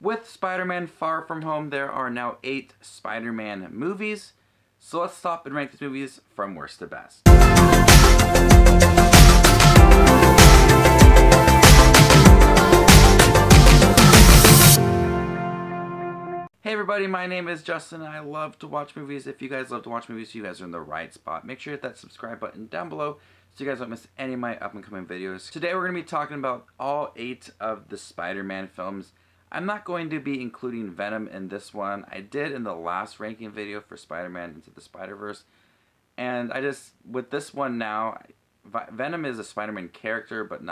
With Spider-Man Far From Home, there are now 8 Spider-Man movies. So let's stop and rank these movies from worst to best. Hey everybody, my name is Justin and I love to watch movies. If you guys love to watch movies, you guys are in the right spot. Make sure to hit that subscribe button down below so you guys don't miss any of my up and coming videos. Today we're going to be talking about all 8 of the Spider-Man films. I'm not going to be including Venom in this one. I did in the last ranking video for Spider-Man Into the Spider-Verse. And with this one now, Venom is a Spider-Man character, but it's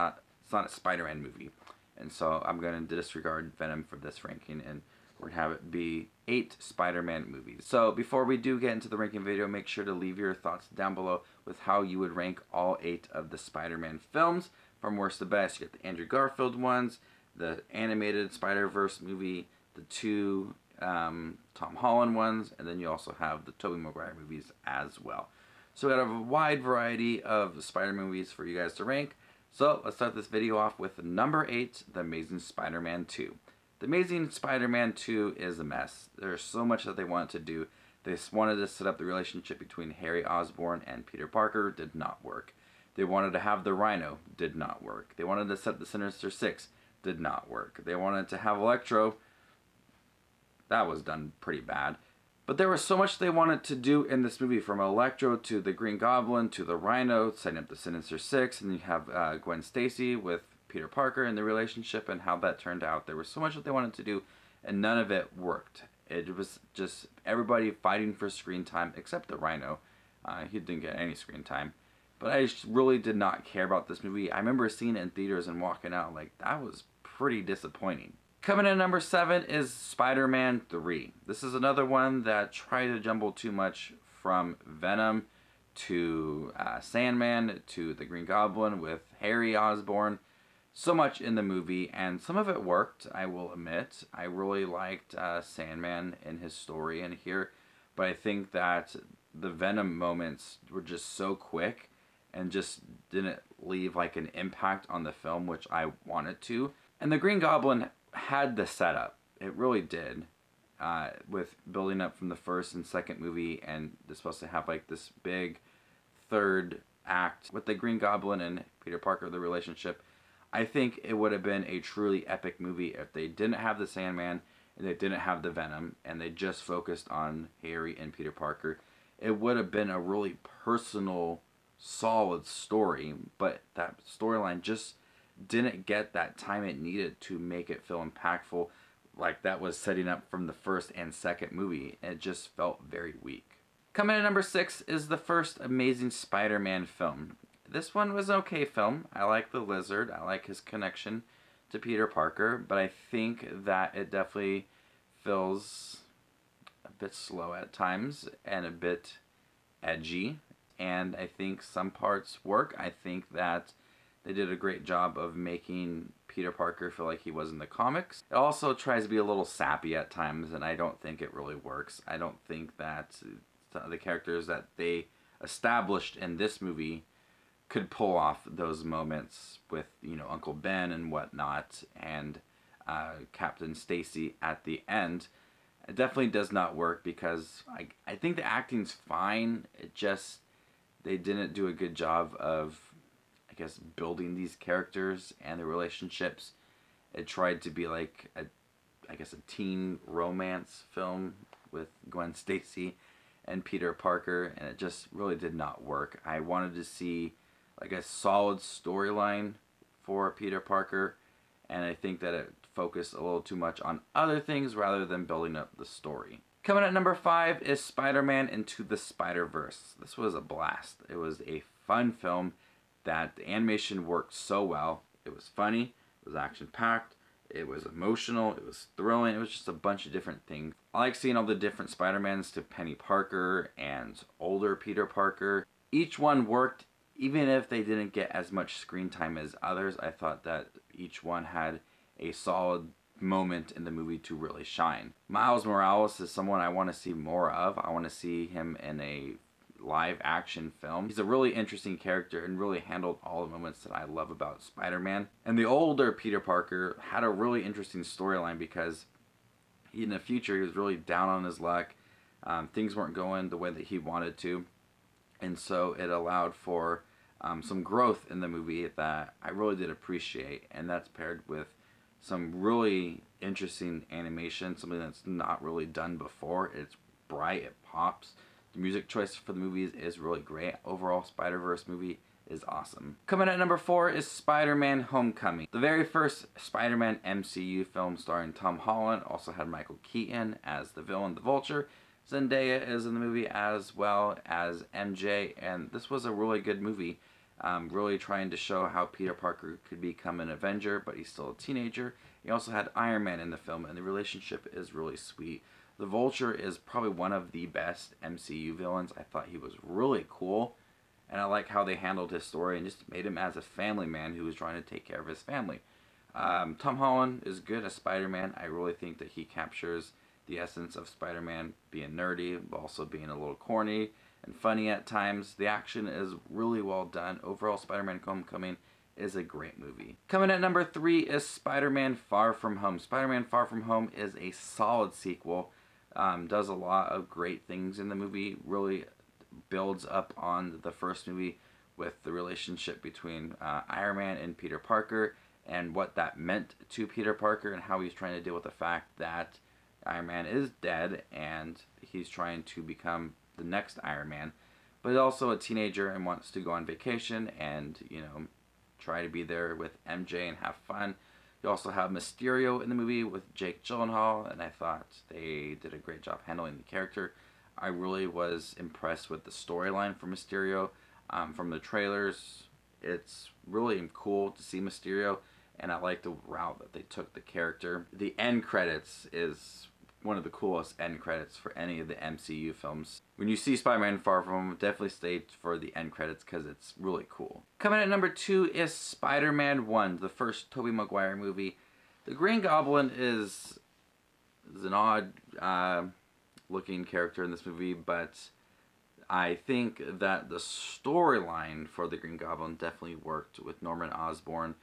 not a Spider-Man movie. And so I'm going to disregard Venom for this ranking, and we're going to have it be 8 Spider-Man movies. So before we do get into the ranking video, make sure to leave your thoughts down below with how you would rank all 8 of the Spider-Man films from worst to best. You get the Andrew Garfield ones, the animated Spider-Verse movie, the 2 Tom Holland ones, and then you also have the Tobey Maguire movies as well. So we got a wide variety of Spider-Man movies for you guys to rank. So let's start this video off with number 8, The Amazing Spider-Man 2. The Amazing Spider-Man 2 is a mess. There's so much that they wanted to do. They wanted to set up the relationship between Harry Osborn and Peter Parker. Did not work. They wanted to have the Rhino. Did not work. They wanted to set up the Sinister Six. Did not work. They wanted to have Electro. That was done pretty bad. But there was so much they wanted to do in this movie, from Electro to the Green Goblin to the Rhino, setting up the Sinister Six, and you have Gwen Stacy with Peter Parker and the relationship and how that turned out. There was so much that they wanted to do, and none of it worked. It was just everybody fighting for screen time, except the Rhino. He didn't get any screen time. But I just really did not care about this movie. I remember seeing it in theaters and walking out like, that was pretty disappointing. Coming in at number 7 is Spider-Man 3. This is another one that tried to jumble too much, from Venom to Sandman to the Green Goblin with Harry Osborn. So much in the movie, and some of it worked, I will admit. I really liked Sandman and his story in here, but I think that the Venom moments were just so quick and just didn't leave like an impact on the film, which I wanted to. And the Green Goblin had the setup. It really did, with building up from the first and second movie, and they're supposed to have like this big third act with the Green Goblin and Peter Parker, the relationship. I think it would have been a truly epic movie if they didn't have the Sandman and they didn't have the Venom and they just focused on Harry and Peter Parker. It would have been a really personal, solid story, but that storyline just didn't get that time it needed to make it feel impactful, like that was setting up from the first and second movie. It just felt very weak. Coming in at number 6 is the first Amazing Spider-Man film. This one was an okay film. I like the Lizard. I like his connection to Peter Parker, but I think that it definitely feels a bit slow at times and a bit edgy, and I think some parts work. I think that they did a great job of making Peter Parker feel like he was in the comics. It also tries to be a little sappy at times, and I don't think it really works. I don't think that the characters that they established in this movie could pull off those moments with, you know, Uncle Ben and whatnot, and Captain Stacy at the end. It definitely does not work because I think the acting's fine. It just, they didn't do a good job of, I guess, building these characters and the relationships. It tried to be like I guess a teen romance film with Gwen Stacy and Peter Parker, and it just really did not work. I wanted to see like a solid storyline for Peter Parker, and I think that it focused a little too much on other things rather than building up the story. Coming at number 5 is Spider-Man Into the Spider-Verse. This was a blast. It was a fun film that the animation worked so well. It was funny, it was action-packed, it was emotional, it was thrilling, it was just a bunch of different things. I like seeing all the different Spider-Mans, to Penny Parker and older Peter Parker. Each one worked. Even if they didn't get as much screen time as others, I thought that each one had a solid moment in the movie to really shine. Miles Morales is someone I want to see more of. I want to see him in a live action film. He's a really interesting character and really handled all the moments that I love about Spider-Man. And the older Peter Parker had a really interesting storyline because in the future he was really down on his luck. Things weren't going the way that he wanted to, and so it allowed for some growth in the movie that I really did appreciate, and that's paired with some really interesting animation, something that's not really done before. It's bright, it pops. The music choice for the movies is really great. Overall, Spider-Verse movie is awesome. Coming at number 4 is Spider-Man Homecoming. The very first Spider-Man MCU film starring Tom Holland also had Michael Keaton as the villain, the Vulture. Zendaya is in the movie as well as MJ, and this was a really good movie. Really trying to show how Peter Parker could become an Avenger, but he's still a teenager. He also had Iron Man in the film, and the relationship is really sweet. The Vulture is probably one of the best MCU villains. I thought he was really cool, and I like how they handled his story and just made him as a family man who was trying to take care of his family. Tom Holland is good as Spider-Man. I really think that he captures the essence of Spider-Man being nerdy, but also being a little corny and funny at times. The action is really well done. Overall, Spider-Man Homecoming is a great movie. Coming at number 3 is Spider-Man Far From Home. Spider-Man Far From Home is a solid sequel. Does a lot of great things in the movie. Really builds up on the first movie with the relationship between Iron Man and Peter Parker, and what that meant to Peter Parker, and how he's trying to deal with the fact that Iron Man is dead and he's trying to become the next Iron Man, but he's also a teenager and wants to go on vacation and, you know, try to be there with MJ and have fun. You also have Mysterio in the movie with Jake Gyllenhaal, and I thought they did a great job handling the character. I really was impressed with the storyline for Mysterio. From the trailers, it's really cool to see Mysterio, and I like the route that they took the character. The end credits is one of the coolest end credits for any of the MCU films. When you see Spider-Man Far From Home, definitely stay for the end credits because it's really cool. Coming at number 2 is Spider-Man 1, the first Tobey Maguire movie. The Green Goblin is an odd looking character in this movie, but I think that the storyline for the Green Goblin definitely worked with Norman Osborn,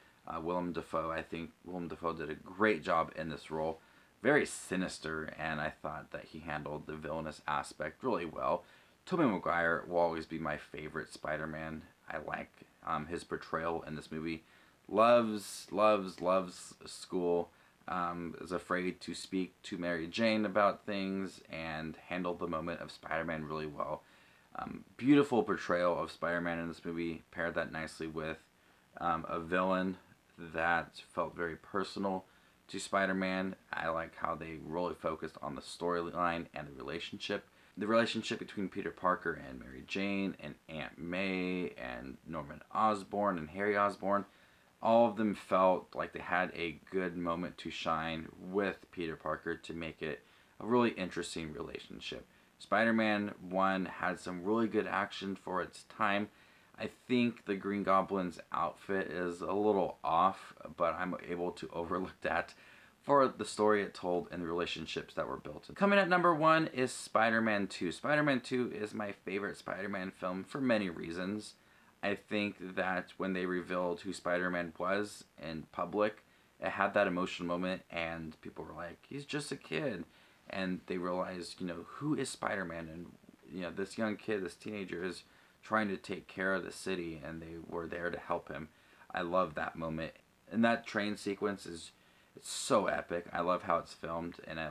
Willem Dafoe. I think Willem Dafoe did a great job in this role. Very sinister, and I thought that he handled the villainous aspect really well. Tobey Maguire will always be my favorite Spider-Man. I like his portrayal in this movie. Loves school. Is afraid to speak to Mary Jane about things, and handled the moment of Spider-Man really well. Beautiful portrayal of Spider-Man in this movie. Paired that nicely with a villain that felt very personal to Spider-Man. I like how they really focused on the storyline and the relationship. The relationship between Peter Parker and Mary Jane and Aunt May and Norman Osborn and Harry Osborn, all of them felt like they had a good moment to shine with Peter Parker to make it a really interesting relationship. Spider-Man 1 had some really good action for its time. I think the Green Goblin's outfit is a little off, but I'm able to overlook that for the story it told and the relationships that were built. Coming at number 1 is Spider-Man 2. Spider-Man 2 is my favorite Spider-Man film for many reasons. I think that when they revealed who Spider-Man was in public, it had that emotional moment, and people were like, he's just a kid. And they realized, you know, who is Spider-Man? And, you know, this young kid, this teenager is trying to take care of the city, and they were there to help him. I love that moment. And that train sequence it's so epic. I love how it's filmed, and I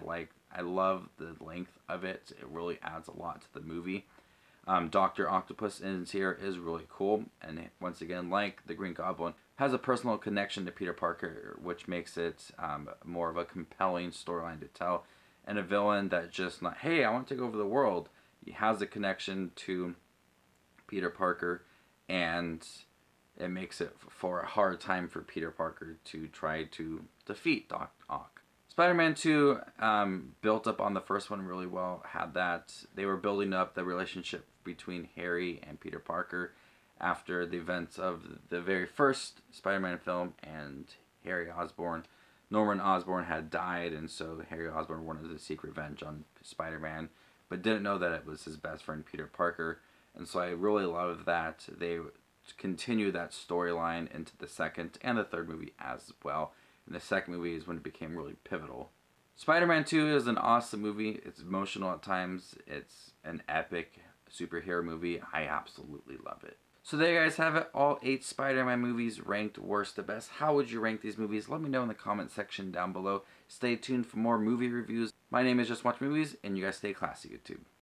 love the length of it. It really adds a lot to the movie. Dr. Octopus in here is really cool, and once again, like the Green Goblin, has a personal connection to Peter Parker, which makes it more of a compelling storyline to tell. And a villain that just not, hey, I want to take over the world. He has a connection to Peter Parker, and it makes it for a hard time for Peter Parker to try to defeat Doc Ock. Spider-Man 2 built up on the first one really well. Had that, they were building up the relationship between Harry and Peter Parker after the events of the very first Spider-Man film, and Harry Osborn. Norman Osborn had died, and so Harry Osborn wanted to seek revenge on Spider-Man, but didn't know that it was his best friend Peter Parker. And so I really love that they continue that storyline into the second and the third movie as well. And the second movie is when it became really pivotal. Spider-Man 2 is an awesome movie. It's emotional at times. It's an epic superhero movie. I absolutely love it. So there you guys have it. All 8 Spider-Man movies ranked worst to best. How would you rank these movies? Let me know in the comment section down below. Stay tuned for more movie reviews. My name is JustinWatchesMovies, and you guys stay classy, YouTube.